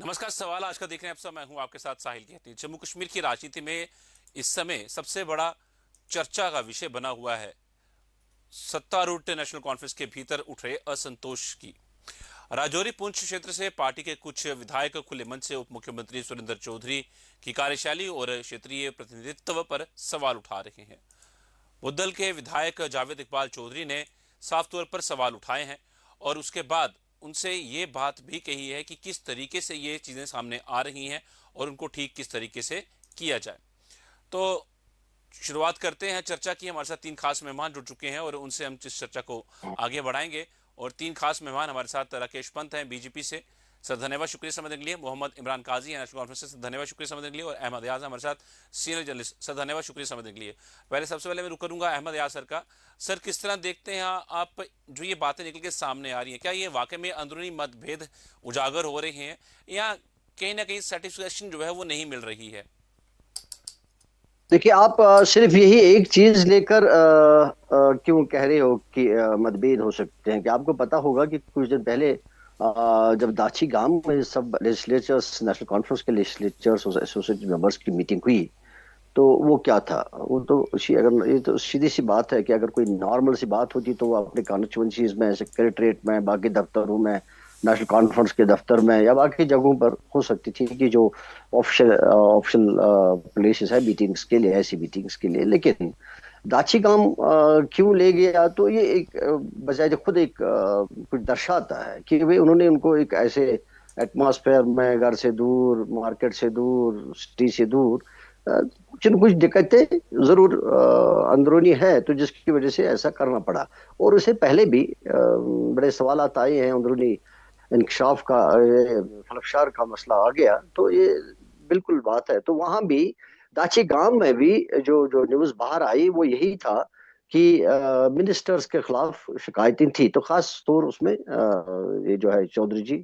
नमस्कार। सवाल आज का देख रहे हैं आप सब। मैं हूं आपके साथ साहिल कहती। जम्मू कश्मीर की राजनीति में इस समय सबसे बड़ा चर्चा का विषय बना हुआ है सत्तारूढ़ नेशनल कॉन्फ्रेंस के भीतर उठ रहे असंतोष की। राजौरी पुंछ क्षेत्र से पार्टी के कुछ विधायक खुले मन से उप मुख्यमंत्री सुरेंद्र चौधरी की कार्यशैली और क्षेत्रीय प्रतिनिधित्व पर सवाल उठा रहे हैं। बुद्धल के विधायक जावेद इकबाल चौधरी ने साफ तौर पर सवाल उठाए हैं और उसके बाद उनसे ये बात भी कही है कि किस तरीके से ये चीजें सामने आ रही हैं और उनको ठीक किस तरीके से किया जाए। तो शुरुआत करते हैं चर्चा की। हमारे साथ तीन खास मेहमान जुड़ चुके हैं और उनसे हम इस चर्चा को आगे बढ़ाएंगे। और तीन खास मेहमान हमारे साथ राकेश पंत हैं बीजेपी से, सर धन्यवाद शुक्रिया समझने के लिए। मोहम्मद इमरान काजी है नेशनल कॉन्फ्रेंस से, धन्यवाद शुक्रिया समझने के लिए। और अहमद याज हमारे साथ सीनियर जर्नलिस्ट, सर धन्यवाद शुक्रिया समझने के लिए। पहले सबसे पहले मैं रुक करूंगा अहमद याज सर का। सर किस तरह देखते हैं आप जो ये बातें निकल के सामने आ रही हैं, क्या ये वाकई में अंदरूनी मतभेद उजागर हो रहे हैं या कहीं ना कहीं सेटिस्फेक्शन जो है वो नहीं मिल रही है? देखिए, आप सिर्फ यही एक चीज लेकर क्यों कह रहे हो कि मतभेद हो सकते हैं? कि आपको पता होगा कि कुछ दिन पहले जब दाची गांव में सब लेजिस्लेचर्स, नेशनल कॉन्फ्रेंस के लेजिस्लेचर्स और एसोसिएटेड मेंबर्स की मीटिंग हुई, तो वो क्या था? वो तो अगर ये तो सीधी सी बात है कि अगर कोई नॉर्मल सी बात होती तो वो अपने कॉन्स्टिट्यूंसीज में, सेक्रेटरीट में, बाकी दफ्तरों में, नेशनल कॉन्फ्रेंस के दफ्तर में या बाकी जगहों पर हो सकती थी कि जो ऑफिशियल ऑफिशियल प्लेसेस है मीटिंग्स के लिए, ऐसी मीटिंग्स के लिए। लेकिन दाची काम क्यों ले गया? तो ये एक बजाय खुद एक कुछ दर्शाता है कि भाई उन्होंने उनको एक ऐसे एटमॉस्फेयर में, घर से दूर, मार्केट से दूर, सिटी से दूर, कुछ न कुछ दिक्कतें जरूर अंदरूनी है, तो जिसकी वजह से ऐसा करना पड़ा। और उससे पहले भी बड़े सवालात आए हैं अंदरूनी इंकशाफ का, खलफशार का मसला आ गया, तो ये बिल्कुल बात है। तो वहां भी दाची गांव में भी जो जो न्यूज बाहर आई वो यही था कि मिनिस्टर्स के खिलाफ शिकायतें थी। तो खास तौर उसमें ये जो है चौधरी जी,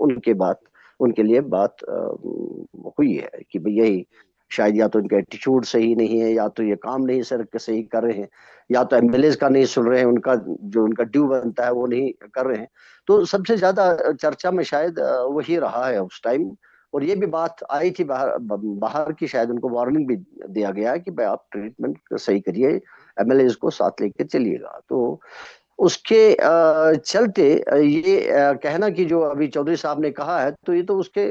उनके बात, उनके लिए बात हुई है कि भाई यही शायद या तो इनका एटीट्यूड सही नहीं है, या तो ये काम नहीं सर सही कर रहे हैं, या तो एमएलए का नहीं सुन रहे हैं, उनका जो उनका ड्यू बनता है वो नहीं कर रहे हैं। तो सबसे ज्यादा चर्चा में शायद वही रहा है उस टाइम। और ये भी बात आई थी बाहर बाहर की, शायद उनको वार्निंग भी दिया गया है कि भाई आप ट्रीटमेंट सही करिए, एमएलए को साथ लेके चलिएगा। तो उसके चलते ये कहना कि जो अभी चौधरी साहब ने कहा है, तो ये तो उसके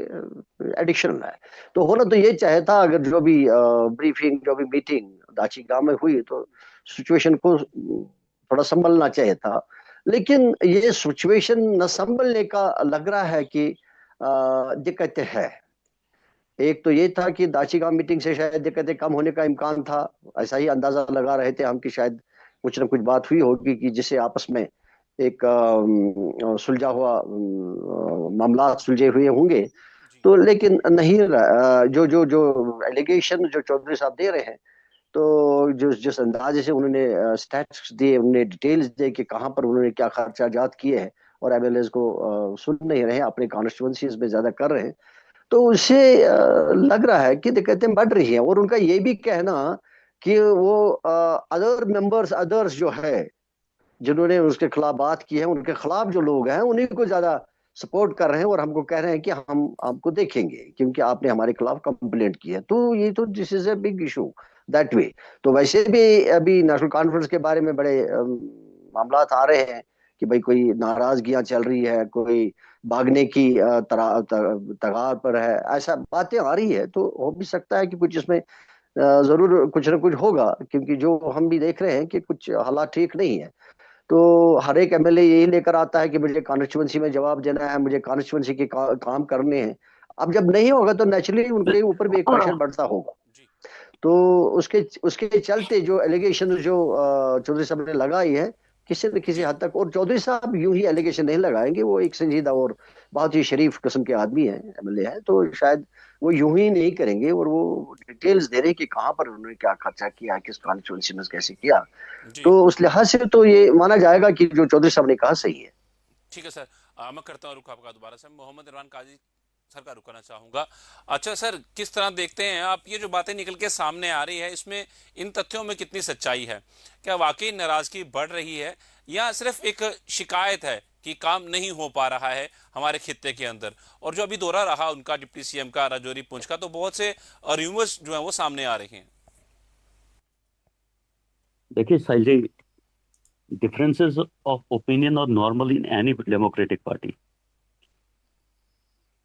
एडिक्शन है। तो होना तो ये चाहे था, अगर जो भी ब्रीफिंग, जो भी मीटिंग दाची गांव में हुई, तो सिचुएशन को थोड़ा संभलना चाहिए था। लेकिन ये सिचुएशन न संभलने का लग रहा है कि दिक्कतें है। एक तो ये था कि दाची गांव मीटिंग से शायद दिक्कतें कम होने का इम्कान था, ऐसा ही अंदाजा लगा रहे थे हम कि शायद कुछ न कुछ बात हुई होगी कि जिससे आपस में एक सुलझा हुआ मामला सुलझे हुए होंगे। जी। तो लेकिन नहीं जो जो जो एलिगेशन जो चौधरी साहब दे रहे हैं, तो जो जिस अंदाजे से उन्होंने स्टैट्स दिए, उन्होंने डिटेल्स दिए कि कहाँ पर उन्होंने क्या खर्चा जात किए हैं, और एमएलए को सुन नहीं रहे हैं, अपने कॉन्स्टिट्यूंसीज में ज्यादा कर रहे हैं, तो उससे लग रहा है कि दिक्कतें बढ़ रही हैं। और उनका ये भी कहना कि वो अदर मेंबर्स, अदर्स जो है, जिन्होंने उसके खिलाफ बात की है, उनके खिलाफ जो लोग हैं उन्हीं को ज्यादा सपोर्ट कर रहे हैं और हमको कह रहे हैं कि हम आपको देखेंगे क्योंकि आपने हमारे खिलाफ कंप्लेंट की है। तो ये तो this is a big issue that way. तो वैसे भी अभी नेशनल कॉन्फ्रेंस के बारे में बड़े मामला आ रहे हैं कि भाई कोई नाराजगियां चल रही है, कोई भागने की तगार पर है, ऐसा बातें आ रही है। तो हो भी सकता है कि कुछ इसमें जरूर कुछ ना कुछ होगा, क्योंकि जो हम भी देख रहे हैं कि कुछ हालात ठीक नहीं है। तो हर एक एमएलए यही लेकर आता है कि मुझे कॉन्स्टिट्यूंसी में जवाब देना है, मुझे कॉन्स्टिट्यूंसी के काम करने हैं। अब जब नहीं होगा तो नेचुरली उनके ऊपर भी एक प्रेशर बढ़ता होगा। जी। तो उसके उसके चलते जो एलिगेशन जो चौधरी साहब ने लगाई है, किसी न किसी जी। हद तक, और चौधरी साहब यूं ही एलिगेशन नहीं लगाएंगे, वो एक संजीदा और बहुत ही शरीफ किस्म के आदमी है, एमएलए है, तो शायद वो यूं ही नहीं करेंगे। और वो डिटेल्स दे रहे हैं कि कहाँ पर उन्होंने क्या खर्चा किया, किस कॉन्स्टिट्यूंसी में कैसे किया। जी। तो उस लिहाज से तो ये माना जाएगा कि जो चौधरी साहब ने कहा सही है। ठीक है सर। मैं करता हूँ रुख आपका दोबारा से। मोहम्मद इरफान काजी सर का रुकना चाहूंगा। अच्छा सर, किस तरह देखते हैं आप ये जो बातें निकल के सामने आ रही है, इसमें इन तथ्यों में कितनी सच्चाई है? क्या वाकई नाराजगी बढ़ रही है या सिर्फ एक शिकायत है कि काम नहीं हो पा रहा है हमारे खित्ते के अंदर। और जो अभी दौरा रहा उनका डिप्टी सीएम का राजौरी पुंछ का, तो बहुत से र्यूमर्स जो है वो सामने आ रहे हैं। देखिए साहिल जी, differences of opinion are normal in any democratic party.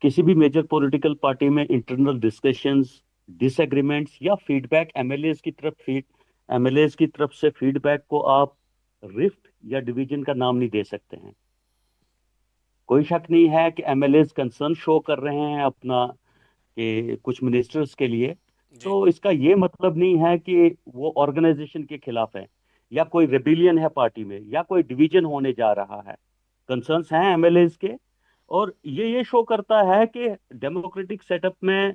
किसी भी मेजर पॉलिटिकल पार्टी में इंटरनल डिस्कशंस, डिसएग्रीमेंट्स या फीडबैक एमएलएज की तरफ से फीडबैक को आप रिफ्ट या डिवीजन का नाम नहीं दे सकते हैं। कोई शक नहीं है कि एमएलएज कंसर्न शो कर रहे हैं अपना, कि कुछ मिनिस्टर्स के लिए। जी। तो इसका ये मतलब नहीं है कि वो ऑर्गेनाइजेशन के खिलाफ है या कोई रेबिलियन है पार्टी में या कोई डिवीजन होने जा रहा है। कंसर्न्स हैं एमएलएज के, और ये शो करता है कि डेमोक्रेटिक सेटअप में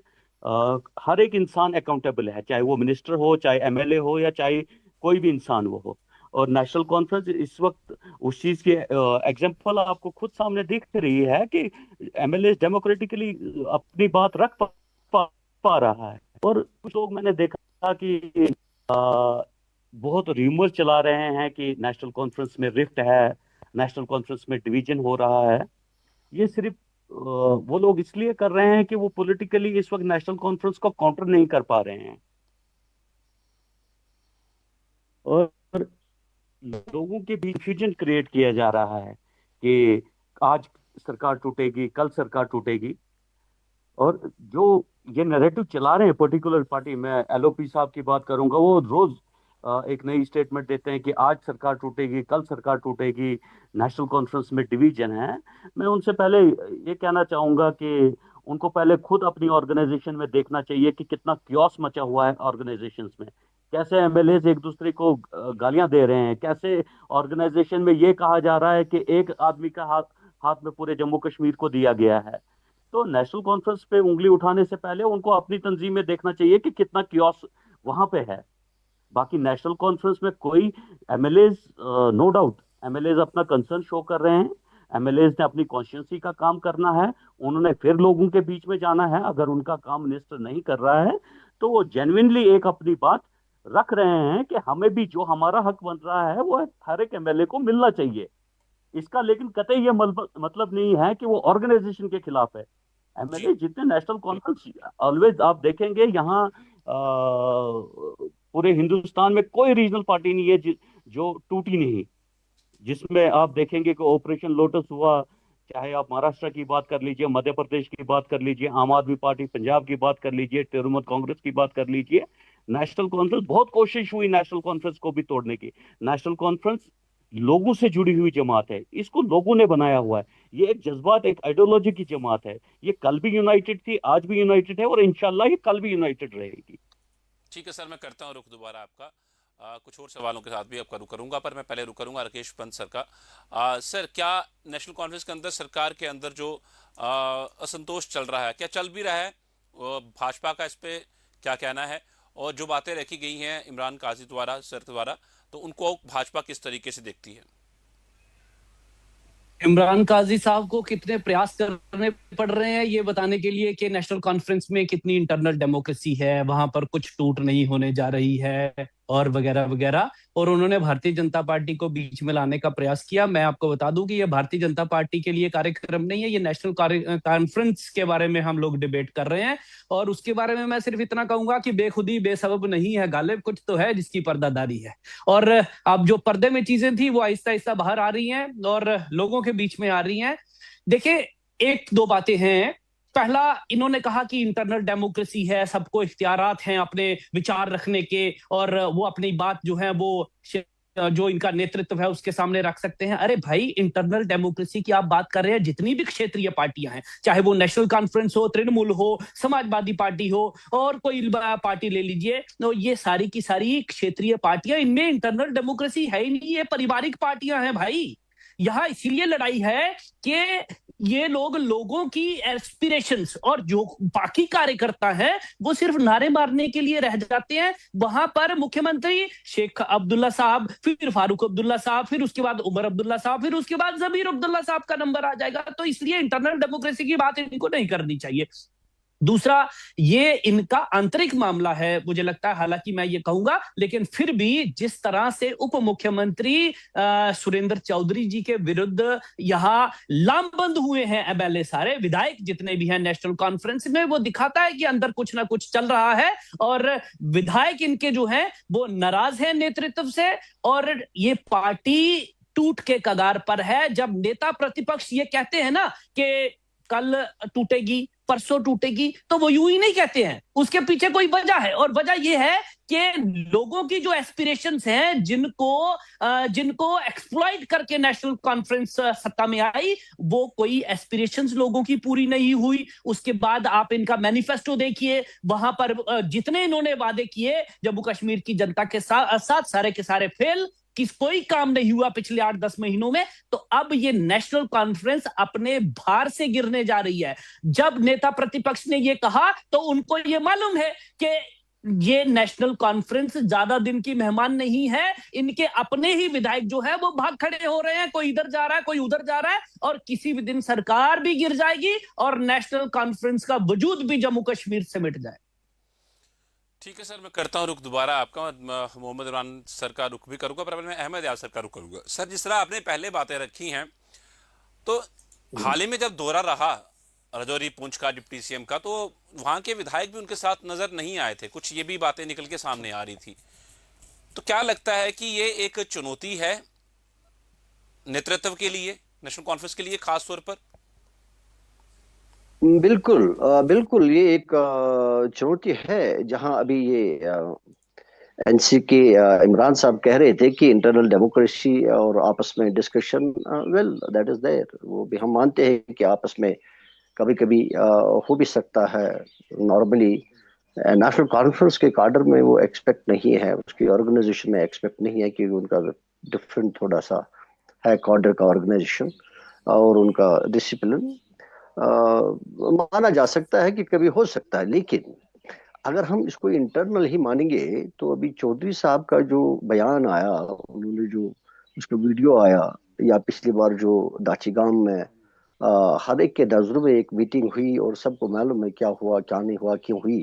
हर एक इंसान अकाउंटेबल है, चाहे वो मिनिस्टर हो, चाहे एमएलए हो, या चाहे कोई भी इंसान वो हो। और नेशनल कॉन्फ्रेंस इस वक्त उस चीज की एग्जांपल आपको खुद सामने दिख रही है कि एमएलए डेमोक्रेटिकली अपनी बात रख पा रहा है। और कुछ लोग मैंने देखा कि बहुत र्यूमर चला रहे हैं कि नेशनल कॉन्फ्रेंस में रिफ्ट है, नेशनल कॉन्फ्रेंस में डिवीजन हो रहा है। ये सिर्फ वो लोग इसलिए कर रहे हैं कि वो पॉलिटिकली इस वक्त नेशनल कॉन्फ्रेंस को काउंटर नहीं कर पा रहे हैं, और लोगों के बीच फ्यूजन क्रिएट किया जा रहा है कि आज सरकार टूटेगी, कल सरकार टूटेगी। और जो ये नैरेटिव चला रहे हैं पर्टिकुलर पार्टी में, एलओपी साहब की बात करूंगा, वो रोज एक नई स्टेटमेंट देते हैं कि आज सरकार टूटेगी, कल सरकार टूटेगी, नेशनल कॉन्फ्रेंस में डिवीजन है। मैं उनसे पहले ये कहना चाहूंगा कि उनको पहले खुद अपनी ऑर्गेनाइजेशन में देखना चाहिए कि कितना क्योस मचा हुआ है ऑर्गेनाइजेशंस में। कैसे एमएलए एक दूसरे को गालियां दे रहे हैं, कैसे ऑर्गेनाइजेशन में ये कहा जा रहा है कि एक आदमी का हाथ हाथ में पूरे जम्मू कश्मीर को दिया गया है। तो नेशनल कॉन्फ्रेंस पे उंगली उठाने से पहले उनको अपनी तंजीम में देखना चाहिए कि कितना क्योस वहां पे है। बाकी नेशनल कॉन्फ्रेंस में कोई एमएलए, नो डाउट एमएलए अपना कंसर्न शो कर रहे हैं, एमएलए ने अपनी कॉन्स्टिट्यूंसी का काम करना है, उन्होंने फिर लोगों के बीच में जाना है। अगर उनका काम मिनिस्टर नहीं कर रहा है तो वो जेन्युइनली एक अपनी बात रख रहे हैं कि हमें भी जो हमारा हक बन रहा है वो हर एक एमएलए को मिलना चाहिए। इसका लेकिन कतई ये मतलब नहीं है कि वो ऑर्गेनाइजेशन के खिलाफ है। एमएलए जितने नेशनल कॉन्फ्रेंस, ऑलवेज आप देखेंगे यहाँ पूरे हिंदुस्तान में कोई रीजनल पार्टी नहीं है जो टूटी नहीं, जिसमें आप देखेंगे कि ऑपरेशन लोटस हुआ, चाहे आप महाराष्ट्र की बात कर लीजिए, मध्य प्रदेश की बात कर लीजिए, आम आदमी पार्टी पंजाब की बात कर लीजिए, तृणमूल कांग्रेस की बात कर लीजिए। नेशनल कॉन्फ्रेंस, बहुत कोशिश हुई नेशनल कॉन्फ्रेंस को भी तोड़ने की। नेशनल कॉन्फ्रेंस लोगों से जुड़ी हुई जमात है, इसको लोगों ने बनाया हुआ है। ये एक जज्बात, एक आइडियोलॉजी की जमात है। ये कल भी यूनाइटेड थी, आज भी यूनाइटेड है, और इंशाल्लाह ये कल भी यूनाइटेड रहेगी। ठीक है सर, मैं करता हूँ रुख दोबारा आपका। कुछ और सवालों के साथ भी आपका रुख करूंगा, पर मैं पहले रुख करूंगा राकेश पंत सर का। सर, क्या नेशनल कॉन्फ्रेंस के अंदर सरकार के अंदर जो असंतोष चल रहा है, क्या चल भी रहा है? भाजपा का इस पे क्या कहना है? और जो बातें रखी गई हैं इमरान काजी द्वारा, सर द्वारा, तो उनको भाजपा किस तरीके से देखती है? इमरान काजी साहब को कितने प्रयास करने पड़ रहे हैं ये बताने के लिए कि नेशनल कॉन्फ्रेंस में कितनी इंटरनल डेमोक्रेसी है, वहां पर कुछ टूट नहीं होने जा रही है, और वगैरह वगैरह। और उन्होंने भारतीय जनता पार्टी को बीच में लाने का प्रयास किया। मैं आपको बता दूं कि ये भारतीय जनता पार्टी के लिए कार्यक्रम नहीं है, ये नेशनल कॉन्फ्रेंस के बारे में हम लोग डिबेट कर रहे हैं। और उसके बारे में मैं सिर्फ इतना कहूंगा कि बेखुदी बेसबब नहीं है गालिब, कुछ तो है जिसकी पर्दादारी है। और अब जो पर्दे में चीजें थी वो आहिस्ता आहिस्ता बाहर आ रही हैं और लोगों के बीच में आ रही हैं। देखिए, एक दो बातें हैं। पहला, इन्होंने कहा कि इंटरनल डेमोक्रेसी है, सबको इख्तियारात हैं अपने विचार रखने के, और वो अपनी बात जो है वो जो इनका नेतृत्व है उसके सामने रख सकते हैं। अरे भाई, इंटरनल डेमोक्रेसी की आप बात कर रहे हैं, जितनी भी क्षेत्रीय पार्टियां हैं, चाहे वो नेशनल कॉन्फ्रेंस हो, तृणमूल हो, समाजवादी पार्टी हो, और कोई पार्टी ले लीजिए, तो ये सारी की सारी क्षेत्रीय पार्टियां, इनमें इंटरनल डेमोक्रेसी है ही नहीं, ये पारिवारिक पार्टियां हैं भाई। यहां इसीलिए लड़ाई है कि ये लोग लोगों की एस्पिरेशंस और जो बाकी कार्यकर्ता हैं वो सिर्फ नारे मारने के लिए रह जाते हैं। वहां पर मुख्यमंत्री शेख अब्दुल्ला साहब, फिर फारूक अब्दुल्ला साहब, फिर उसके बाद उमर अब्दुल्ला साहब, फिर उसके बाद जमीर अब्दुल्ला साहब का नंबर आ जाएगा। तो इसलिए इंटरनल डेमोक्रेसी की बात इनको नहीं करनी चाहिए। दूसरा, ये इनका आंतरिक मामला है मुझे लगता है, हालांकि मैं ये कहूंगा, लेकिन फिर भी जिस तरह से उप मुख्यमंत्री सुरेंद्र चौधरी जी के विरुद्ध यहाँ लामबंद हुए हैं एमएलए, सारे विधायक जितने भी हैं नेशनल कॉन्फ्रेंस में, वो दिखाता है कि अंदर कुछ ना कुछ चल रहा है और विधायक इनके जो हैं वो नाराज हैं नेतृत्व से, और ये पार्टी टूट के कगार पर है। जब नेता प्रतिपक्ष ये कहते हैं ना कि कल टूटेगी, परसों टूटेगी, तो वो यूं ही नहीं कहते हैं, उसके पीछे कोई वजह है, और वजह ये है कि लोगों की जो एस्पिरेशंस हैं, जिनको एक्सप्लॉइट करके नेशनल कॉन्फ्रेंस सत्ता में आई, वो कोई एस्पिरेशंस लोगों की पूरी नहीं हुई। उसके बाद आप इनका मैनिफेस्टो देखिए, वहां पर जितने इन्होंने वादे किए जम्मू कश्मीर की जनता के साथ सारे के सारे फेल, कोई काम नहीं हुआ पिछले 8-10 महीनों में। तो अब ये नेशनल कॉन्फ्रेंस अपने भार से गिरने जा रही है। जब नेता प्रतिपक्ष ने ये कहा तो उनको ये मालूम है कि ये नेशनल कॉन्फ्रेंस ज्यादा दिन की मेहमान नहीं है, इनके अपने ही विधायक जो है वो भाग खड़े हो रहे हैं, कोई इधर जा रहा है, कोई उधर जा रहा है, और किसी भी दिन सरकार भी गिर जाएगी और नेशनल कॉन्फ्रेंस का वजूद भी जम्मू कश्मीर से मिट जाए। ठीक है सर, मैं करता हूं रुख दोबारा आपका, मोहम्मद इमरान सर का रुख भी करूंगा, पर मैं अहमद यार सर का रुख करूंगा। सर, जिस तरह आपने पहले बातें रखी हैं, तो हाल ही में जब दौरा रहा राजौरी पुंछ का डिप्टी सीएम का, तो वहां के विधायक भी उनके साथ नजर नहीं आए थे, कुछ ये भी बातें निकल के सामने आ रही थी। तो क्या लगता है कि ये एक चुनौती है नेतृत्व के लिए, नेशनल कॉन्फ्रेंस के लिए खास तौर पर? बिल्कुल बिल्कुल, ये एक चुनौती है। जहां अभी ये एनसी के इमरान साहब कह रहे थे कि इंटरनल डेमोक्रेसी और आपस में discussion, well that is there, वो भी हम मानते हैं कि आपस में कभी कभी हो भी सकता है। नॉर्मली नेशनल कॉन्फ्रेंस के कार्डर में वो एक्सपेक्ट नहीं है, उसकी ऑर्गेनाइजेशन में एक्सपेक्ट नहीं है, कि उनका डिफरेंट थोड़ा सा है कार्डर का ऑर्गेनाइजेशन और उनका डिसिप्लिन। माना जा सकता है कि कभी हो सकता है, लेकिन अगर हम इसको इंटरनल ही मानेंगे तो अभी चौधरी साहब का जो बयान आया, उन्होंने जो उसका वीडियो आया, या पिछली बार जो दाचीगाम में हर एक के नजरों में एक मीटिंग हुई और सबको मालूम है क्या हुआ, क्या नहीं हुआ, क्यों हुई।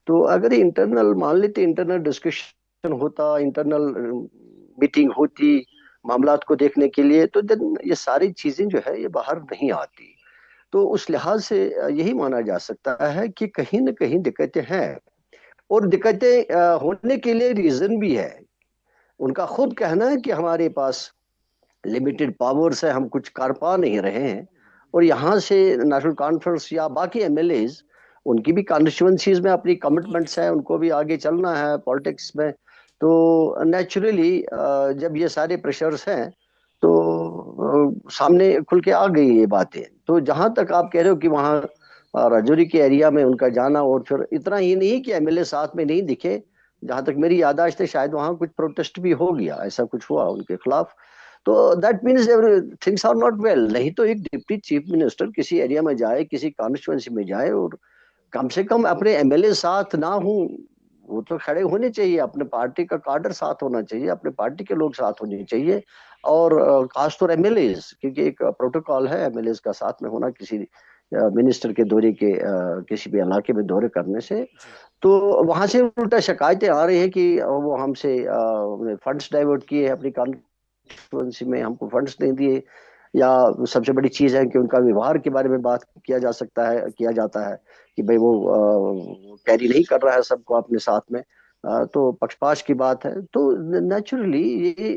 तो अगर इंटरनल मान लेते, इंटरनल डिस्कशन होता, इंटरनल मीटिंग होती मामलात को देखने के लिए, तो देन ये सारी चीजें जो है ये बाहर नहीं आती। तो उस लिहाज से यही माना जा सकता है कि कहीं न कहीं दिक्कतें हैं, और दिक्कतें होने के लिए रीजन भी है। उनका खुद कहना है कि हमारे पास लिमिटेड पावर्स है, हम कुछ कर पा नहीं रहे हैं, और यहाँ से नेशनल कॉन्फ्रेंस या बाकी एमएलएज, उनकी भी कॉन्स्टिट्यूएंसीज में अपनी कमिटमेंट्स हैं, उनको भी आगे चलना है पॉलिटिक्स में। तो नेचुरली जब ये सारे प्रेशर्स हैं, तो सामने खुल के आ गई ये बातें। तो जहां तक आप कह रहे हो कि वहां राजौरी के एरिया में उनका जाना, और फिर इतना ही नहीं कि एमएलए साथ में नहीं दिखे, जहां तक मेरी याददाश्त है शायद वहां कुछ प्रोटेस्ट भी हो गया, ऐसा कुछ हुआ उनके खिलाफ। तो that means things are not well. नहीं तो एक डिप्टी चीफ मिनिस्टर किसी एरिया में जाए, किसी कॉन्स्टिट्यूएंसी में जाए, और कम से कम अपने एमएलए साथ ना हो, वो तो खड़े होने चाहिए, अपने पार्टी का कार्डर साथ होना चाहिए, अपने पार्टी के लोग साथ होने चाहिए, और खासतौर एमएलएज, क्योंकि एक प्रोटोकॉल है एमएलएज का साथ में होना किसी मिनिस्टर के दौरे के, किसी भी इलाके में दौरे करने से। तो वहां से उल्टा शिकायतें आ रही है कि वो हमसे फंड्स डाइवर्ट किए अपनी कॉन्स्टिट्यूएंसी में, हमको फंड्स नहीं दिए, या सबसे बड़ी चीज है कि उनका व्यवहार के बारे में बात किया जाता है कि भाई वो कैरी नहीं कर रहा है सबको अपने साथ में। तो पक्षपात की बात है। तो नेचुरली ये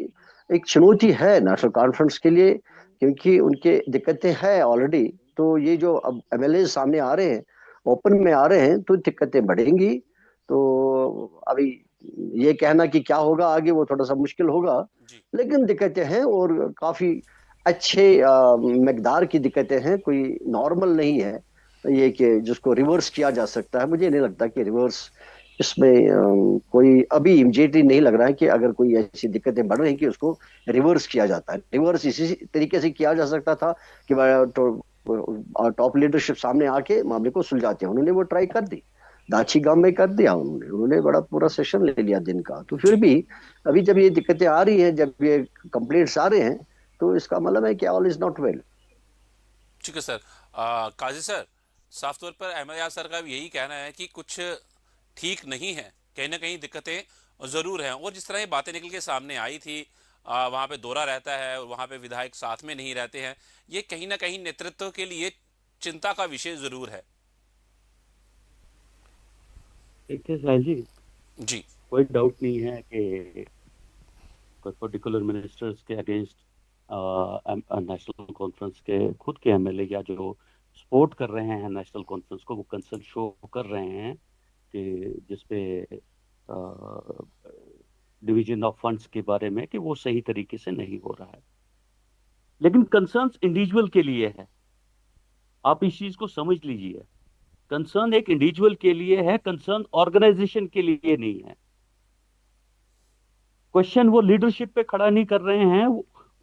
एक चुनौती है नेशनल कॉन्फ्रेंस के लिए, क्योंकि उनके दिक्कतें हैं ऑलरेडी। तो ये जो अब एमएलए सामने आ रहे हैं, ओपन में आ रहे हैं, तो दिक्कतें बढ़ेंगी। तो अभी ये कहना कि क्या होगा आगे वो थोड़ा सा मुश्किल होगा, लेकिन दिक्कतें हैं, और काफी अच्छे मकदार की दिक्कतें हैं, कोई नॉर्मल नहीं है ये कि जिसको रिवर्स किया जा सकता है। मुझे नहीं लगता कि रिवर्स इसमें कोई अभी इमीडिएटली नहीं लग रहा है कि अगर कोई ऐसी दिक्कतें बढ़ रही कि उसको रिवर्स किया जाता है। रिवर्स इसी तरीके से किया जा सकता था कि टॉप लीडरशिप सामने आके मामले को सुलझाते हैं। उन्होंने वो ट्राई कर दी, दाचीगाम में कर दिया उन्होंने बड़ा पूरा सेशन ले लिया दिन का। तो फिर भी अभी जब ये दिक्कतें आ रही हैं, जब ये कंप्लेंट्स आ रहे हैं, तो इसका मतलब है कि ऑल इज नॉट वेल। ठीक है सर। काजी सर, साफ तौर पर अहमद यार सर का भी यही कहना है कि कुछ ठीक नहीं है, कहीं ना कहीं दिक्कतें जरूर हैं। और जिस तरह ये बातें निकल के सामने आई थी, वहां पे दौरा रहता है और वहां पे विधायक साथ में नहीं रहते हैं, ये कहीं ना कहीं नेतृत्व के लिए चिंता का विषय जरूर है। देखिए साहिल जी, जी कोई डाउट नहीं है कि कोई पर्टिकुलर मिनिस्टर्स के अगेंस्ट नेशनल कॉन्फ्रेंस के खुद के एमएलए या जो सपोर्ट कर रहे हैं नेशनल कॉन्फ्रेंस को, वो कंसर्न शो कर रहे हैं कि जिसपे डिवीजन ऑफ फंड्स के बारे में कि वो सही तरीके से नहीं हो रहा है। लेकिन कंसर्न्स इंडिविजुअल के लिए है, आप इस चीज को समझ लीजिए। कंसर्न एक इंडिविजुअल के लिए है, कंसर्न ऑर्गेनाइजेशन के लिए नहीं है। क्वेश्चन वो लीडरशिप पे खड़ा नहीं कर रहे हैं,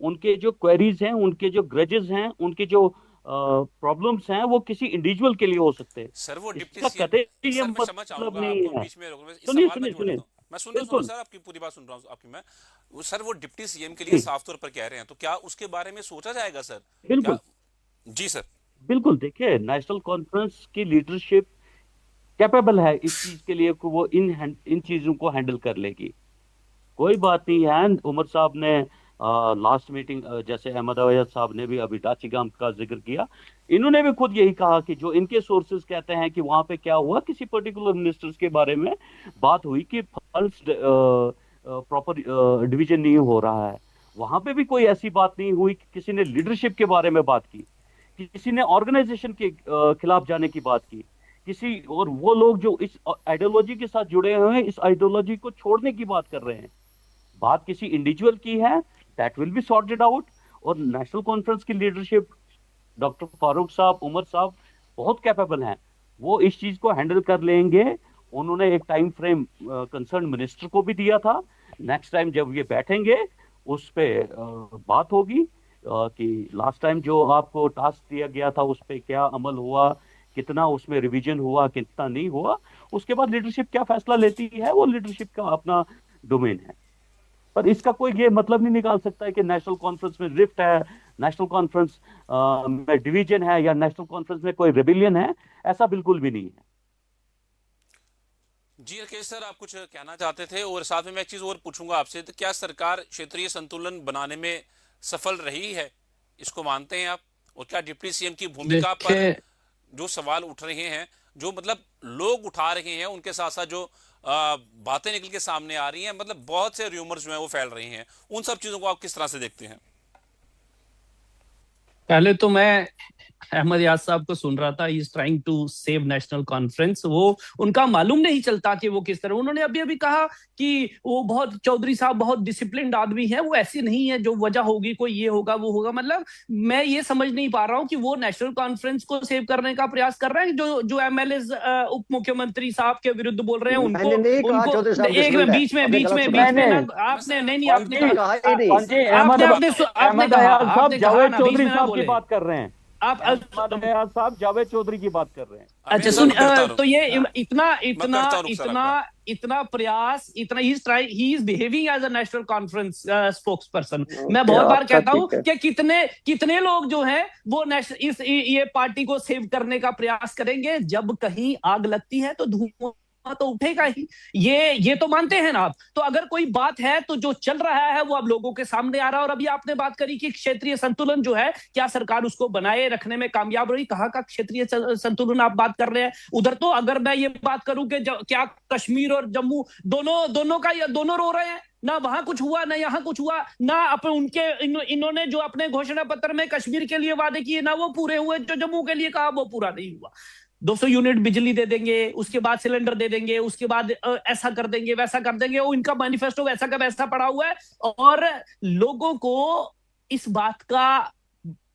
उनके जो क्वेरीज हैं, उनके जो ग्रजेस हैं, उनके जो प्रॉब्लम्स हैं, वो किसी इंडिविजुअल के लिए हो सकते हैं। सर, वो डिप्टी इसका सीएम, कतई ये सर मैं क्षमा मतलब चाहूंगा नहीं आपको है। बीच में रोकने में, इस सुनिए सवाल में सुनिए जोड़ सुनिए, देता हूँ। मैं सुन बिल्कुल सर आपकी पूरी बात सुन रहा हूँ आपकी मैं। वो सर वो डिप्टी सीएम के लिए जी, साफ तौर पर कह रहे हैं, तो क्या उसके बारे में सोचा जाएगा सर? क्या? बिल्कुल जी सर। बिल्कुल। देखिए, नेशनल कॉन्फ्रेंस की लीडरशिप कैपेबल है इस चीज के लिए कि वो इन चीजों को हैंडल कर लेगी। कोई बात नहीं है। उमर साहब ने लास्ट मीटिंग, जैसे अहमद अवैद साहब ने भी अभी डाचीगाम का जिक्र किया, इन्होंने भी खुद यही कहा कि जो इनके सोर्सेज कहते हैं कि वहां पे क्या हुआ, किसी पर्टिकुलर मिनिस्टर्स के बारे में बात हुई कि फंड्स प्रॉपर डिवीजन नहीं हो रहा है। वहां पे भी कोई ऐसी बात नहीं हुई कि किसी ने लीडरशिप के बारे में बात की, किसी ने ऑर्गेनाइजेशन के खिलाफ जाने की बात की, किसी और वो लोग जो इस आइडियोलॉजी के साथ जुड़े हुए हैं, इस आइडियोलॉजी को छोड़ने की बात कर रहे हैं। बात किसी इंडिविजुअल की है, that will be sorted out. और नेशनल कॉन्फ्रेंस की लीडरशिप, डॉक्टर फारूक साहब, उमर साहब बहुत कैपेबल हैं, वो इस चीज को हैंडल कर लेंगे। उन्होंने एक टाइम फ्रेम कंसर्न मिनिस्टर को भी दिया था। नेक्स्ट टाइम जब ये बैठेंगे उस पे बात होगी कि लास्ट टाइम जो आपको टास्क दिया गया था उस पे क्या अमल हुआ, कितना उसमें रिवीजन हुआ, कितना नहीं हुआ। उसके बाद लीडरशिप क्या फैसला लेती है, वो लीडरशिप का अपना डोमेन है। पर इसका कोई ये मतलब नहीं निकाल सकता है कि नेशनल कॉन्फ्रेंस में रिफ्ट है, नेशनल कॉन्फ्रेंस में डिवीजन है, या नेशनल कॉन्फ्रेंस में कोई रेबिलियन है। ऐसा बिल्कुल भी नहीं है। जी राकेश सर, आप कुछ कहना चाहते थे? और साथ में मैं एक चीज और पूछूंगा आपसे, तो क्या सरकार क्षेत्रीय संतुलन बनाने में सफल रही है, इसको मानते हैं आप? और क्या डिप्टी सीएम की भूमिका पर देखिए, जो सवाल उठ रहे हैं, जो मतलब लोग उठा रहे हैं, उनके साथ साथ जो बातें निकल के सामने आ रही हैं, मतलब बहुत से र्यूमर्स जो हैं वो फैल रही हैं, उन सब चीजों को आप किस तरह से देखते हैं? पहले तो मैं अहमद याद साहब को सुन रहा था, he is trying to save National Conference. वो उनका मालूम नहीं चलता कि वो किस तरह, उन्होंने अभी अभी कहा कि वो बहुत, चौधरी साहब बहुत डिसिप्लिन्ड आदमी है, वो ऐसी नहीं है, जो वजह होगी कोई ये होगा वो होगा। मतलब मैं ये समझ नहीं पा रहा हूँ कि वो नेशनल कॉन्फ्रेंस को सेव करने का प्रयास कर रहे हैं, जो जो एमएलए उप मुख्यमंत्री साहब के विरुद्ध बोल रहे हैं उनको। मैंने नहीं कहा उनको चौधरी साहब एक डिसमिल्ड है, बीच में आपने बीच गलत में सुना। बीच में ना, मैं आपने सर नहीं नहीं, फॉल्ट आपने मैंने कहा, कहा ही नहीं। जी, अहमद आपने अहमद कहा, अयाज साहब आपने कहा जावेद ना, बीच चौधरी में ना साहब की बोले बात कर रहे हैं। आप। अहमद अयाज साहब जावेद चौधरी की बात कर रहे हैं। मैं अच्छा सर सुन, करता तो ये हूँ, इतना मैं इतना करता हूँ रुख सर इतना आपका। इतना प्रयास, इतना he is behaving as a National Conference spokes person. मैं ओके, बहुत बार आपका कहता हूं ठीक है। कि कितने कितने लोग जो हैं वो नेशनल इस ये पार्टी को सेव करने का प्रयास करेंगे, जब कहीं आग लगती है तो धुआं तो उठेगा ही। ये तो मानते हैं ना आप? तो अगर कोई बात है तो जो चल रहा है वो अब लोगों के सामने आ रहा है। और अभी आपने बात करी कि क्षेत्रीय संतुलन जो है, क्या सरकार उसको बनाए रखने में कामयाब रही? कहाँ का क्षेत्रीय संतुलन आप बात कर रहे हैं? उधर तो अगर मैं ये बात करूं कि क्या कश्मीर और जम्मू दोनों दोनों का, दोनों रो रहे हैं, ना वहां कुछ हुआ ना यहाँ कुछ हुआ, ना अपन उनके इन्होंने जो अपने घोषणा पत्र में कश्मीर के लिए वादे किए ना वो पूरे हुए, जो जम्मू के लिए कहा वो पूरा नहीं हुआ। 200 यूनिट बिजली दे देंगे, उसके बाद सिलेंडर दे देंगे, उसके बाद ऐसा कर देंगे वैसा कर देंगे, वो इनका मैनिफेस्टो वैसा का वैसा पड़ा हुआ है। और लोगों को इस बात का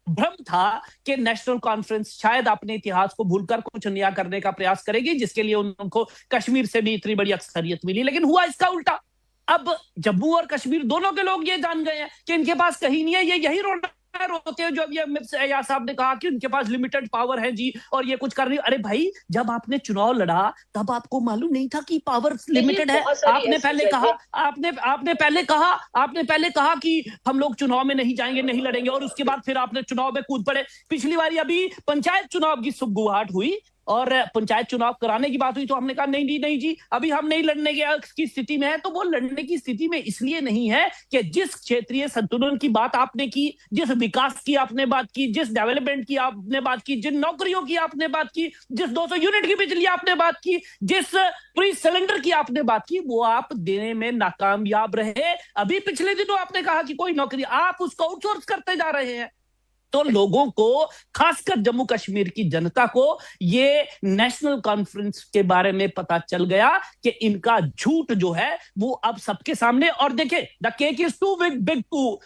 भ्रम था कि नेशनल कॉन्फ्रेंस शायद अपने इतिहास को भूलकर कुछ नया करने का प्रयास करेगी, जिसके लिए उनको कश्मीर से भी इतनी बड़ी अक्सरियत मिली। लेकिन हुआ इसका उल्टा। अब जम्मू और कश्मीर दोनों के लोग ये जान गए हैं कि इनके पास कहीं नहीं है, ये यही रोना एम्पायर होते हैं, जो अभी अमित यार साहब ने कहा कि उनके पास लिमिटेड पावर है जी और ये कुछ कर रही। अरे भाई, जब आपने चुनाव लड़ा तब आपको मालूम नहीं था कि पावर लिमिटेड है? आपने पहले कहा, आपने पहले कहा कि हम लोग चुनाव में नहीं जाएंगे, नहीं लड़ेंगे, और उसके बाद फिर आपने चुनाव में कूद पड़े। पिछली बार अभी पंचायत चुनाव की सुगबुगाहट हुई और पंचायत चुनाव कराने की बात हुई तो हमने कहा नहीं नहीं नहीं जी, अभी हम नहीं लड़ने की स्थिति में है। तो वो लड़ने की स्थिति में इसलिए नहीं है कि जिस क्षेत्रीय संतुलन की बात आपने की, जिस विकास की आपने बात की, जिस डेवलपमेंट की आपने बात की, जिन नौकरियों की आपने बात की, जिस 200 यूनिट की बिजली आपने बात की, जिस फ्री सिलेंडर की आपने बात की, वो आप देने में नाकामयाब रहे। अभी पिछले दिनों आपने कहा कि कोई नौकरी, आप उसको आउटसोर्स करते जा रहे हैं। तो लोगों को, खासकर जम्मू कश्मीर की जनता को, ये नेशनल कॉन्फ्रेंस के बारे में पता चल गया कि इनका झूठ जो है वो अब सबके सामने। और देखिए, the cake is too big to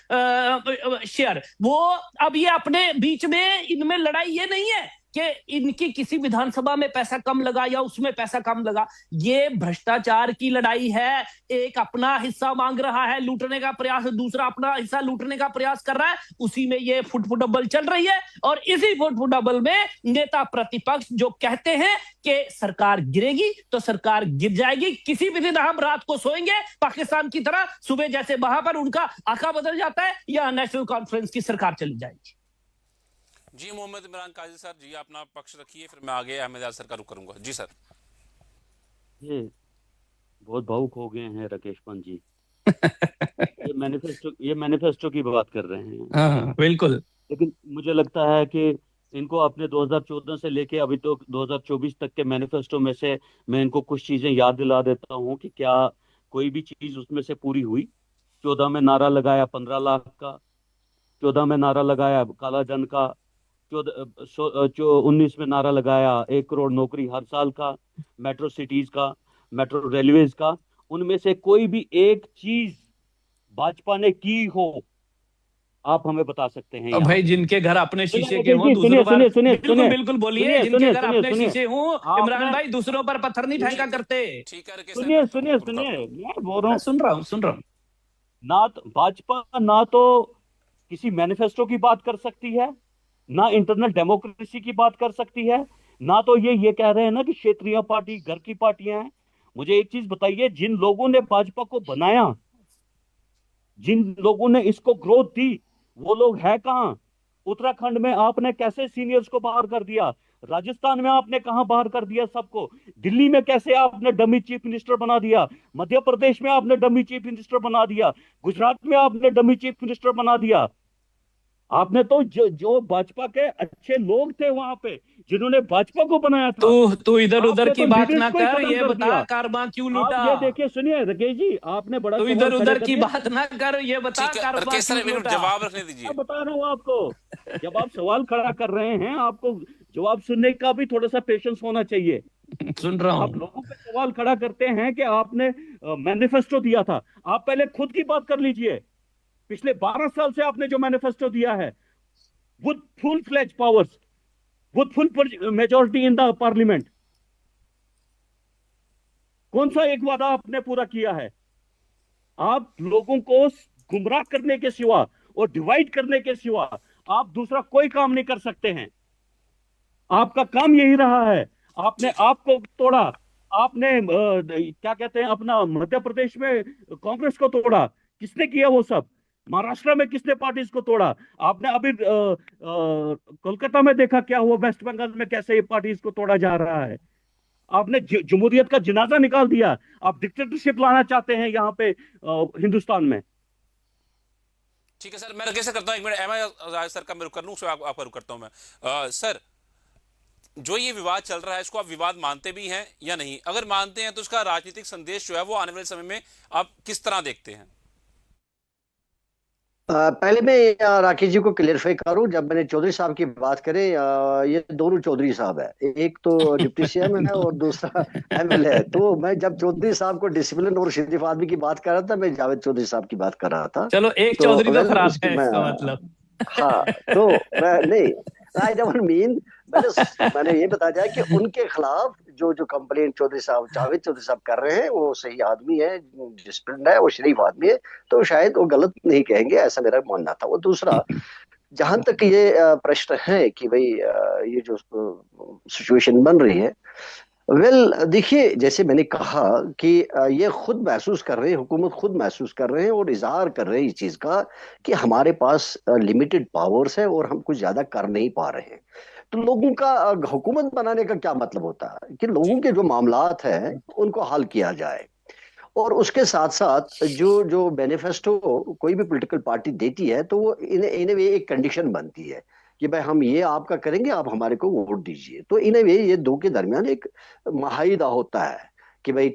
share. वो अब ये अपने बीच में, इनमें लड़ाई ये नहीं है कि इनकी किसी विधानसभा में पैसा कम लगा या उसमें पैसा कम लगा। ये भ्रष्टाचार की लड़ाई है। एक अपना हिस्सा मांग रहा है लूटने का प्रयास, दूसरा अपना हिस्सा लूटने का प्रयास कर रहा है। उसी में ये फुटफुटबल चल रही है और इसी फुटफुटबल में नेता प्रतिपक्ष जो कहते हैं कि सरकार गिरेगी तो सरकार गिर जाएगी। किसी भी दिन हम रात को सोएंगे पाकिस्तान की तरह, सुबह जैसे वहां पर उनका आका बदल जाता है या नेशनल कॉन्फ्रेंस की सरकार चली जाएगी। जी मोहम्मद इमरान काजी सर, जी अपना पक्ष रखिए, फिर मैं आगे अहमद यार सर का रुख करूंगा। जी सर। ये बहुत भावुक हो गए हैं राकेश पंत जी। ये मैनिफेस्टो की बात कर रहे हैं। हाँ बिल्कुल। लेकिन मुझे लगता है कि इनको अपने 2014 से लेके अभी तो 2024 तक के मैनिफेस्टो में से मैं इनको कुछ चीजें याद दिला देता हूँ कि क्या कोई भी चीज उसमें से पूरी हुई। 14 में नारा लगाया 15 लाख का, 14 में नारा लगाया काला धन का, 19 में नारा लगाया 1 करोड़ नौकरी हर साल का, मेट्रो सिटीज का, मेट्रो रेलवेज का। उनमें से कोई भी एक चीज भाजपा ने की हो, आप हमें बता सकते हैं? अब भाई, जिनके घर अपने शीशे के हों, सुनिए दूसरों पर सुनिए सुनिए बिल्कुल सुनिए बिल्कुल बोलिए। सुनिए जिनके सुनिए घर सुनिए अपने सुनिए शीशे हों, इमरान भाई, दूसरों पर पत्थर नहीं फेंका करते। ठीक है रकेश सुनिए सर, सुनिए सुनिए मैं बोल रहा मैं हूँ। सुन रहा हूँ। ना तो भाजपा ना तो किसी मैनिफेस्टो की बात कर सकती है, ना इंटरनल डेमोक्रेसी की बात कर सकती है, ना तो ये कह रहे हैं ना कि क्षेत्रीय पार्टी घर की पार्टियां हैं। मुझे एक चीज बताइए, जिन लोगों ने भाजपा को बनाया, जिन लोगों ने इसको ग्रोथ दी, वो लोग है कहाँ? उत्तराखंड में आपने कैसे सीनियर्स को बाहर कर दिया? राजस्थान में आपने कहां बाहर कर दिया सबको? दिल्ली में कैसे आपने डमी चीफ मिनिस्टर बना दिया? मध्य प्रदेश में आपने डमी चीफ मिनिस्टर बना दिया, गुजरात में आपने डमी चीफ मिनिस्टर बना दिया। आपने तो जो भाजपा के अच्छे लोग थे वहां पे, जिन्होंने भाजपा को बनाया था, तू इधर उधर की तो बात लीडर्स ना को ही कर, खत्म ये कर बता दिया। कारवां क्यों आप लूटा? ये देखिए, सुनिए राकेश जी, आपने बड़ा तू सवाल इधर खड़े उधर कर की दिया। बात ना कर, ये बता ठीक है कारवां रकेश सर, क्यों एक मिनट लूटा? जवाब रखने दीजिए। मैं बता रहा हूँ आपको, जब आप सवाल खड़ा कर रहे हैं, आपको जवाब सुनने का भी थोड़ा सा पेशेंस होना चाहिए। सुन रहा आप हूँ। लोगों पे सवाल खड़ा करते हैं कि आपने मैनिफेस्टो दिया था। आप पहले खुद की बात कर लीजिए। पिछले 12 साल से आपने जो मैनिफेस्टो दिया है, with full-fledged powers, with full majority in the parliament, कौन सा एक वादा आपने पूरा किया है? आप लोगों को गुमराह करने के सिवा और डिवाइड करने के सिवा आप दूसरा कोई काम नहीं कर सकते हैं। आपका काम यही रहा है। आपने आपको तोड़ा, आपने क्या कहते हैं, अपना मध्य प्रदेश में कांग्रेस को तोड़ा। किसने किया वो सब? महाराष्ट्र में किसने पार्टीज को तोड़ा? आपने अभी कोलकाता में देखा क्या हुआ, वेस्ट बंगाल में कैसे ये पार्टीज को तोड़ा जा रहा है। आपने जमहूरियत का जनाजा निकाल दिया। आप डिक्टेटरशिप लाना चाहते हैं यहाँ पे हिंदुस्तान में। ठीक है सर, मैं कैसे करता हूँ, एक मिनट अहमद सर का मैं रुख कर लूँ, उसमें आपका रुख करता हूँ मैं। सर, जो ये विवाद चल रहा है, इसको आप विवाद मानते भी हैं या नहीं? अगर मानते हैं तो उसका राजनीतिक संदेश जो है वो आने वाले समय में आप किस तरह देखते हैं? पहले मैं राकेश जी को क्लियरफाई करूं। जब मैंने चौधरी साहब की बात करें, ये दोनों चौधरी साहब है, एक तो डिप्टी सीएम है और दूसरा एमएलए है। तो मैं जब चौधरी साहब को डिसिप्लिन और शरीफ आदमी की बात कर रहा था, मैं जावेद चौधरी साहब की बात कर रहा था। चलो, एक तो चौधरी तो खराब उसकी है मैं, इसका मतलब। हाँ, तो मैं नहीं, आई डोंट मीन, मैंने ये बताया जाए कि उनके खिलाफ जो कंप्लेंट चौधरी साहब, जावेद चौधरी साहब कर रहे हैं, वो सही आदमी है, डिसिप्लिन है, वो शरीफ आदमी है, तो शायद वो गलत नहीं कहेंगे, ऐसा मेरा मानना था। वो दूसरा, जहां तक ये प्रश्न है कि भाई ये जो सिचुएशन बन रही है, वेल देखिए, जैसे मैंने कहा कि ये खुद महसूस कर रहे हैं, हुकूमत खुद महसूस कर रहे हैं और इजहार कर रहे हैं इस चीज का कि हमारे पास लिमिटेड पावर्स है और हम कुछ ज्यादा कर नहीं पा रहे हैं। तो लोगों का हुकूमत बनाने का क्या मतलब होता है कि लोगों जी के जो मामलात हैं उनको हल किया जाए, और उसके साथ साथ जो जो बेनिफेस्टो कोई भी पॉलिटिकल पार्टी देती है तो वो इन इन वे एक कंडीशन बनती है कि भाई हम ये आपका करेंगे, आप हमारे को वोट दीजिए। तो इन वे ये दो के दरमियान एक माहिदा होता है कि भाई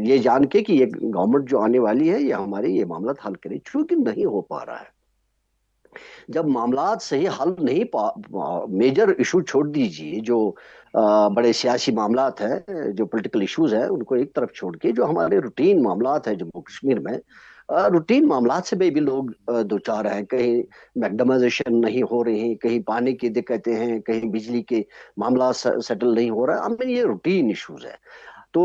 ये जान के कि ये गवर्नमेंट जो आने वाली है ये हमारे ये मामला हल करे, चूंकि नहीं हो पा रहा है। जब मामलात सही हल नहीं पा, मेजर इशू छोड़ दीजिए, जो बड़े सियासी मामलात हैं, जो पॉलिटिकल इश्यूज हैं, उनको एक तरफ छोड़ के जो हमारे रूटीन मामलात हैं जम्मू कश्मीर में, रूटीन मामलात से भी लोग दो चार हैं। कहीं मैकडमाइजेशन नहीं हो रही है, कहीं पानी की दिक्कतें हैं, कहीं बिजली के मामला सेटल नहीं हो रहा है। आई मीन ये रूटीन इश्यूज है। तो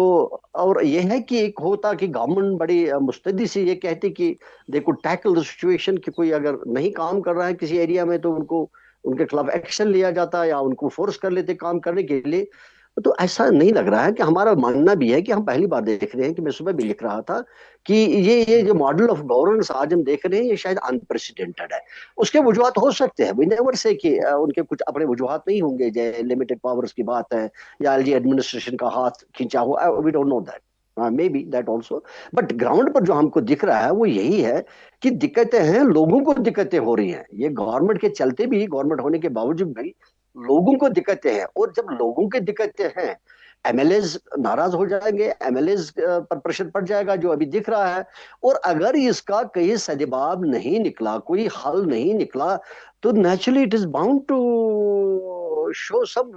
और ये है कि एक होता कि गवर्नमेंट बड़ी मुस्तैदी से ये कहती कि they could tackle the situation, कि कोई अगर नहीं काम कर रहा है किसी एरिया में तो उनको उनके खिलाफ एक्शन लिया जाता या उनको फोर्स कर लेते काम करने के लिए। तो ऐसा नहीं लग रहा है कि हमारा मानना भी है कि हम पहली बार देख रहे हैं, कि मैं सुबह भी लिख रहा था कि ये जो मॉडल ऑफ गवर्नेंस आज हम देख रहे हैं ये शायद अनप्रेसिडेंटेड है। उसके वजूहत हो सकते हैं, वी नेवर से कि उनके कुछ अपने वजूहत नहीं होंगे, जैसे लिमिटेड पावर्स की बात है या एलजी एडमिनिस्ट्रेशन का हाथ खींचा हो, we don't know that, maybe that also. But ground पर जो हमको दिख रहा है वो यही है कि दिक्कतें हैं, लोगों को दिक्कतें हो रही हैं। ये गवर्नमेंट के चलते भी, गवर्नमेंट होने के बावजूद भी लोगों को दिक्कतें हैं, और जब लोगों की दिक्कतें हैं, एमएलएज नाराज हो जाएंगे, एमएलएज पर प्रेशर पड़ जाएगा जो अभी दिख रहा है। और अगर इसका कहीं सद्भाव नहीं निकला, कोई हल नहीं निकला, तो naturally it is bound to show some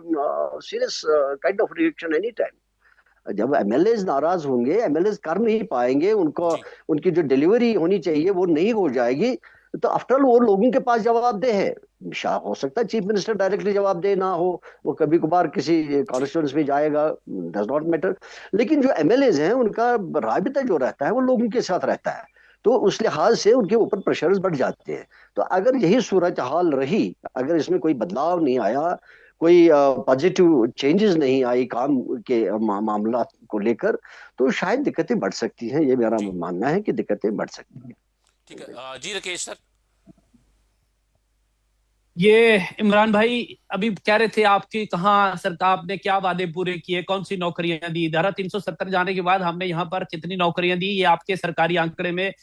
serious kind of reaction any time. जब एमएलए नाराज होंगे, एमएलए कर नहीं पाएंगे, उनको जी उनकी जो डिलीवरी होनी चाहिए वो नहीं हो जाएगी, तो आफ्टर ऑल वो लोगों के पास जवाबदेह है। हो सकता है चीफ मिनिस्टर डायरेक्टली जवाबदेह ना हो, वो कभी कभार किसी कॉन्स्टिट्यूंस में जाएगा, डज नॉट मैटर। लेकिन जो एमएलए हैं उनका राबिता जो रहता है वो लोगों के साथ रहता है, तो उस लिहाज से उनके ऊपर प्रेशर्स बढ़ जाते हैं। तो अगर यही सूरत हाल रही, अगर इसमें कोई बदलाव नहीं आया, कोई पॉजिटिव चेंजेस नहीं आई काम के मामला को लेकर, तो शायद दिक्कतें बढ़ सकती हैं। ये मेरा जी मानना है कि दिक्कतें बढ़ सकती ठीक है। जी राकेश सर। ये इमरान भाई अभी कह रहे थे आपकी कहाँ सरकार, आपने क्या वादे पूरे किए, कौन सी नौकरियां दी, धारा 370 जाने के बाद हमने यहाँ पर कितनी नौकरियां दी, ये आपके सरकारी आंकड़े में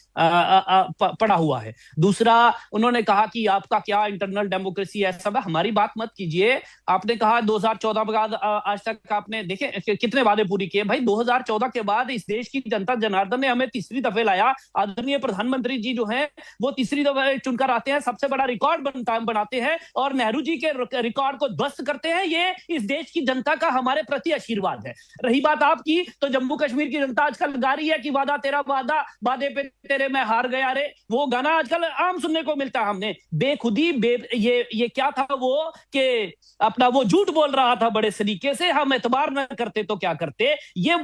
पड़ा हुआ है। दूसरा, उन्होंने कहा कि आपका क्या इंटरनल डेमोक्रेसी है, सब हमारी बात मत कीजिए। आपने कहा 2014 के बाद आज तक आपने देखे कितने वादे पूरी किए। भाई 2014 के बाद इस देश की जनता जनार्दन ने हमें तीसरी दफे लाया। आदरणीय प्रधानमंत्री जी जो है वो तीसरी दफे चुनकर आते हैं, सबसे बड़ा रिकॉर्ड बनाते हैं और नेहरू जी के रिकॉर्ड को ध्वस्त करते हैं। ये इस देश की जनता का हमारे प्रति आशीर्वाद है। रही बात आपकी, तो जम्मू कश्मीर की जनता आजकल गा रही है कि वादा तेरा वादा, वादे पे तेरे मैं हार गया रे। वो गाना आजकल आम सुनने को मिलता है। हमने बेखुदी ये क्या था वो कि अपना वो झूठ बोल रहा था बड़े सलीके से, हम एतबार न करते तो क्या करते। ये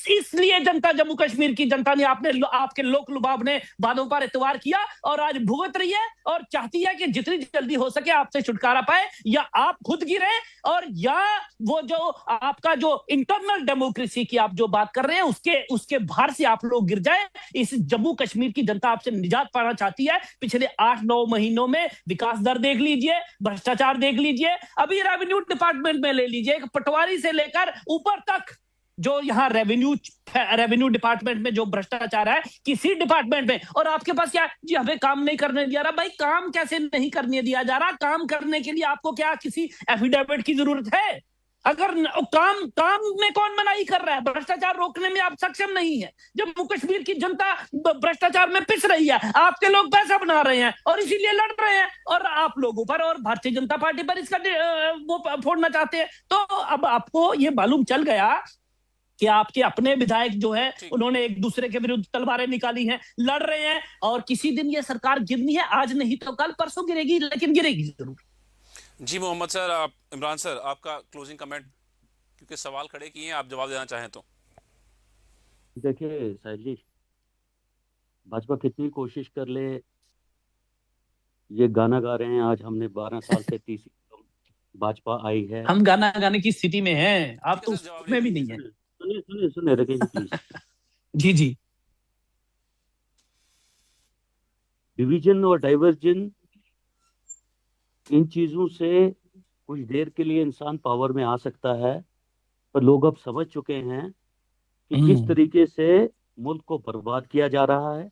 इसलिए जनता, जम्मू कश्मीर की जनता ने आपके लोक लुभाव ने वादों पर एतबार किया और आज भुगत रही है और चाहती है कि जितनी जल्दी हो सके आपसे छुटकारा पाए, या आप खुद गिरे, और या वो जो आपका जो इंटरनल डेमोक्रेसी की आप जो बात कर रहे हैं उसके भार से आप लोग गिर जाए। इस जम्मू कश्मीर की जनता आपसे निजात पाना चाहती है। पिछले 8-9 महीनों में विकास दर देख लीजिए, भ्रष्टाचार देख लीजिए, अभी रेवेन्यू डिपार्टमेंट में ले लीजिए, पटवारी से लेकर ऊपर तक जो यहाँ रेवेन्यू डिपार्टमेंट में जो भ्रष्टाचार है, किसी डिपार्टमेंट में। और आपके पास क्या जी, हमें काम नहीं करने दिया रहा। भाई काम कैसे नहीं करने दिया जा रहा? काम करने के लिए आपको क्या किसी एफिडेविट की जरूरत है? अगर काम में कौन मनाही कर रहा है? भ्रष्टाचार रोकने में आप सक्षम नहीं है। जम्मू कश्मीर की जनता भ्रष्टाचार में पिस रही है, आपके लोग पैसा बना रहे हैं और इसीलिए लड़ रहे हैं, और आप लोगों पर और भारतीय जनता पार्टी पर इसका वो फोड़ना चाहते हैं। तो अब आपको ये मालूम चल गया कि आपके अपने विधायक जो है उन्होंने एक दूसरे के विरुद्ध तलवारें निकाली हैं, लड़ रहे हैं, और किसी दिन ये सरकार गिरनी है। आज नहीं तो कल, परसों गिरेगी, लेकिन गिरेगी जरूर। जी मोहम्मद सर, आप इमरान सर, आपका क्लोजिंग कमेंट, क्योंकि सवाल खड़े किए हैं, आप जवाब देना चाहें तो। देखिए साहिल जी, भाजपा कितनी कोशिश कर ले, ये गाना गा रहे हैं, आज हमने 12 साल से तीसरी भाजपा आई है। हम गाना गाने की स्थिति में हैं, आप ठीक तो है सर, जवाब उसमें भी लीजिए। नहीं है। सुनिए सुनिए सुनिए राकेश जी प्लीज। जी जी। डिवीजन और डाइवर्जन, इन चीजों से कुछ देर के लिए इंसान पावर में आ सकता है, पर लोग अब समझ चुके हैं कि किस तरीके से मुल्क को बर्बाद किया जा रहा है,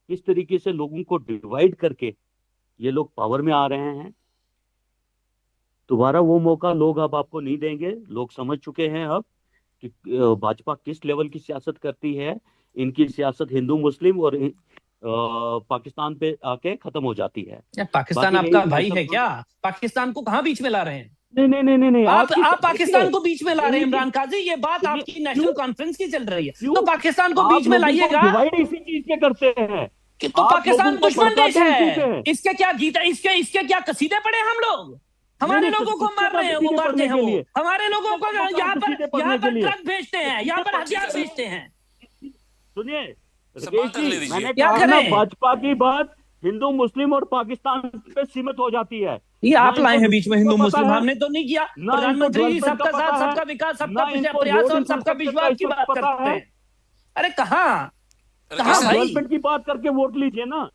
किस तरीके से लोगों को डिवाइड करके ये लोग पावर में आ रहे हैं। दोबारा वो मौका लोग अब आपको नहीं देंगे। लोग समझ चुके हैं अब कि भाजपा किस लेवल की सियासत करती है। इनकी सियासत हिंदू मुस्लिम और पाकिस्तान पे आके खत्म हो जाती है। या पाकिस्तान बाकी आपका रही भाई नेशनल है क्या? पाकिस्तान को कहाँ बीच में ला रहे हैं? नहीं नहीं नहीं नहीं नहीं, आप आपकी पाकिस्तान को बीच में ला रहे हैं यही- इमरान काजी, ये बात ये- आपकी नेशनल क्यों? कॉन्फ्रेंस की चल रही है, क्यों? तो पाकिस्तान को आप बीच में लोगों को लाइएगा डिवाइड इसी चीज से करते हैं कि तो आप पाकिस्तान लोगों को दुश्मन देश भड़काते हैं, ठीक है। है। इसके क्या गीता, इसके क्या कसीदे पढ़े हम लोग? हमारे नहीं, लोगों को किसके मार रहे हैं, वो कसीदे मारते पढ़ने हैं, के वो लिए? हमारे लोगों को किसके यहाँ कसीदे पर पढ़ने के लिए? ट्रक भेजते हैं, यहाँ पर हथियार सर। भेजते हैं। सुनिए सब बात राकेश कर ले जी, दीजिए। मैंने क्या कहा ना, करें? भाजपा की बात हिंदू मुस्लिम और पाकिस्तान पे सीमित हो जाती है। ये आप ना लाए इनको हैं बीच में हिंदू पता मुस्लिम, है, हमने तो नहीं किया। ना इनको प्रधानमंत्री जी डेवलपमेंट सबका का साथ, पता है, सबका विकास, सबका ना इनको प्रयास रोड और सबका इंफ्रास्ट्रक्चर विश्वास का की बात पता करते है। हैं। अरे कहाँ राकेश कहाँ सर, भाई? डेवलपमेंट की बात करके वोट लीजिए ना।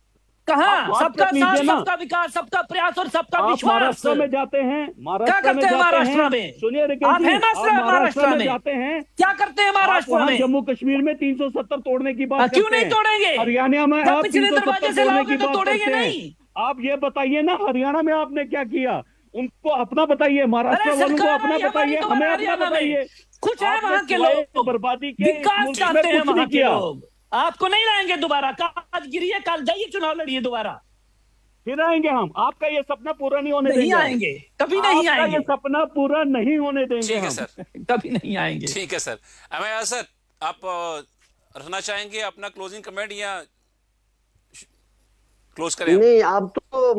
कहाँ आप बात सबका कर लीजिए साथ, ना। सबका विकास, सबका प्रयास और सबका आप विश्वास? महाराष्ट्र में जाते हैं, क्या महाराष्ट्र में करते हैं जाते महाराष्ट्र हैं, में? सुनिए राकेश आप जी, हैं ना आप महाराष्ट्र महाराष्ट्र में में? जाते हैं, क्या करते हैं आप महाराष्ट्र वहाँ में? जम्मू कश्मीर में 370 तोड़ने की बात क्यों करते नहीं हैं। तोड़ेंगे? हरियाणा में जब आप पिछले 370 दरवाजे से तोड़ने लाओगे की तो बात तोड़ेंगे करते हैं। नहीं। आप ये बताइए ना, हरियाणा में आपने क्या किया? उनको अपना बताइए, महाराष्ट्र अरे वालों को सरकार अपना आई हमारी बताइए, तो हमें अपना हरियाणा में। बताइए। कुछ है आपने वहां के सिवाय लोग, बर्बादी के इस विकास मुल्क चाहते में हैं कुछ वहां नहीं के किया। लोग। आपको नहीं लाएंगे दोबारा, कल गिरिए, कल जाइए चुनाव लड़िए दोबारा। फिर आएंगे हम, आपका ये सपना पूरा नहीं होने नहीं देंगे हम। आएंगे, कभी नहीं आपका आएंगे, ये सपना पूरा नहीं होने देंगे ठीक है हम। सर, कभी नहीं आएंगे। ठीक है सर। अमेया सर, आप रखना चाहेंगे अपना क्लोजिंग कमेंट या क्लोज करें हम? नहीं, आप तो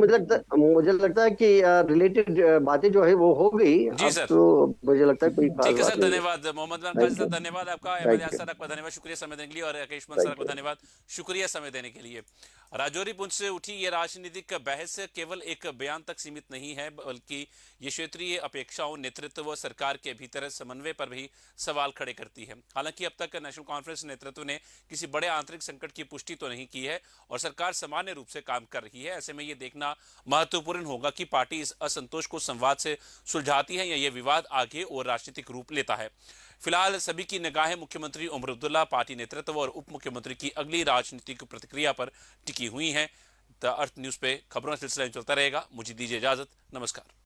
मुझे लगता है कि रिलेटेड बातें जो है वो हो गई। जी अब सर। तो मुझे लगता है कोई खास ठीक है बात सर, नहीं है। धन्यवाद Mohammad Khan thank sir, you, धन्यवाद आपका। थैंक अहमद यू, सर आपका धन्यवाद शुक्रिया समय देने के लिए, और राकेश सर थैंक आपका यू। धन्यवाद शुक्रिया समय देने के लिए। राजौरी पुंछ से उठी ये राजनीतिक बहस केवल एक बयान तक सीमित नहीं है, बल्कि ये क्षेत्रीय अपेक्षाओं, नेतृत्व व सरकार के भीतर समन्वय पर भी सवाल खड़े करती है। हालांकि अब तक नेशनल कॉन्फ्रेंस नेतृत्व ने किसी बड़े आंतरिक संकट की पुष्टि तो नहीं की है और सरकार सामान्य रूप से काम कर रही है। ऐसे में ये देखना महत्वपूर्ण होगा कि पार्टी इस असंतोष को संवाद से सुलझाती है या ये विवाद आगे और राजनीतिक रूप लेता है। फिलहाल सभी की निगाहें मुख्यमंत्री उमर अब्दुल्ला, पार्टी नेतृत्व और उप मुख्यमंत्री की अगली राजनीतिक प्रतिक्रिया पर टिकी हुई हैं। द अर्थ न्यूज पे खबरों का सिलसिला चलता रहेगा। मुझे दीजिए इजाजत, नमस्कार।